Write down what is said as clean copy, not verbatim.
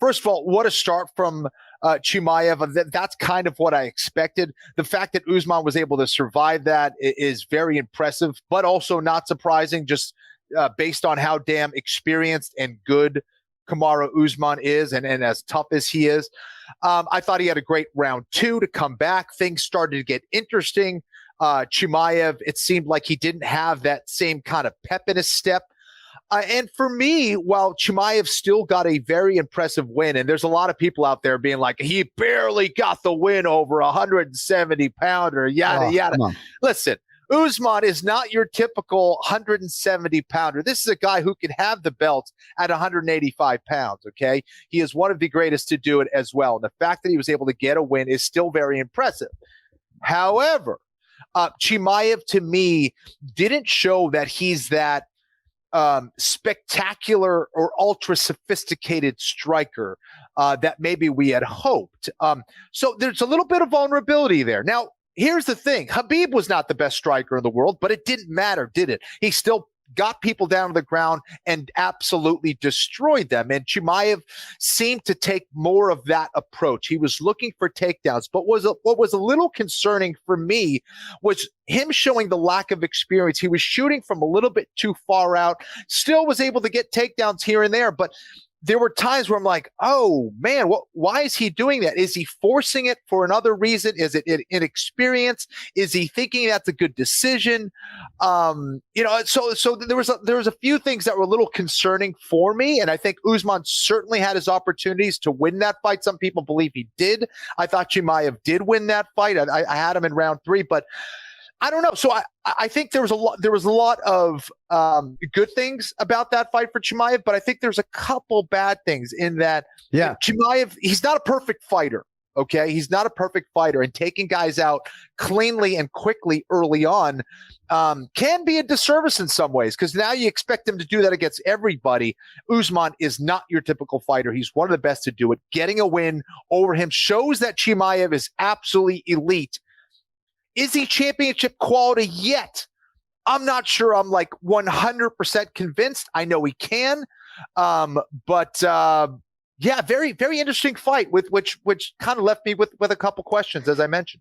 first of all, what a start from Chimaev. That's kind of what I expected. The fact that Usman was able to survive that is very impressive, but also not surprising, just based on how damn experienced and good Kamaru Usman is, and as tough as he is. I thought he had a great round 2 to come back. Things started to get interesting. Chimaev, it seemed like he didn't have that same kind of pep in his step. And for me, while Chimaev still got a very impressive win, and there's a lot of people out there being like, he barely got the win over a 170-pounder, yada, yada. Listen, Usman is not your typical 170-pounder. This is a guy who can have the belt at 185 pounds, okay? He is one of the greatest to do it as well. And the fact that he was able to get a win is still very impressive. However, Chimaev, to me, didn't show that he's that spectacular or ultra sophisticated striker that maybe we had hoped. So there's a little bit of vulnerability there. Now, here's the thing. Khabib was not the best striker in the world, but it didn't matter, did it? He still got people down to the ground and absolutely destroyed them. And Chimaev seemed to take more of that approach. He was looking for takedowns, but what was a little concerning for me was him showing the lack of experience. He was shooting from a little bit too far out, still was able to get takedowns here and there, but there were times where I'm like, oh man, why is he doing that? Is he forcing it for another reason? Is it inexperience? Is he thinking that's a good decision? So there was a few things that were a little concerning for me. And I think Usman certainly had his opportunities to win that fight. Some people believe he did. I thought Chimaev did win that fight. I had him in round 3, but I don't know. So I think there was a lot of good things about that fight for Chimaev, but I think there's a couple bad things in that. Yeah, Chimaev, he's not a perfect fighter. Okay, he's not a perfect fighter, and taking guys out cleanly and quickly early on can be a disservice in some ways, because now you expect him to do that against everybody. Usman is not your typical fighter. He's one of the best to do it. Getting a win over him shows that Chimaev is absolutely elite. Is he championship quality yet? I'm not sure. I'm like 100% convinced. I know he can. Yeah, very, very interesting fight with which kind of left me with a couple questions, as I mentioned.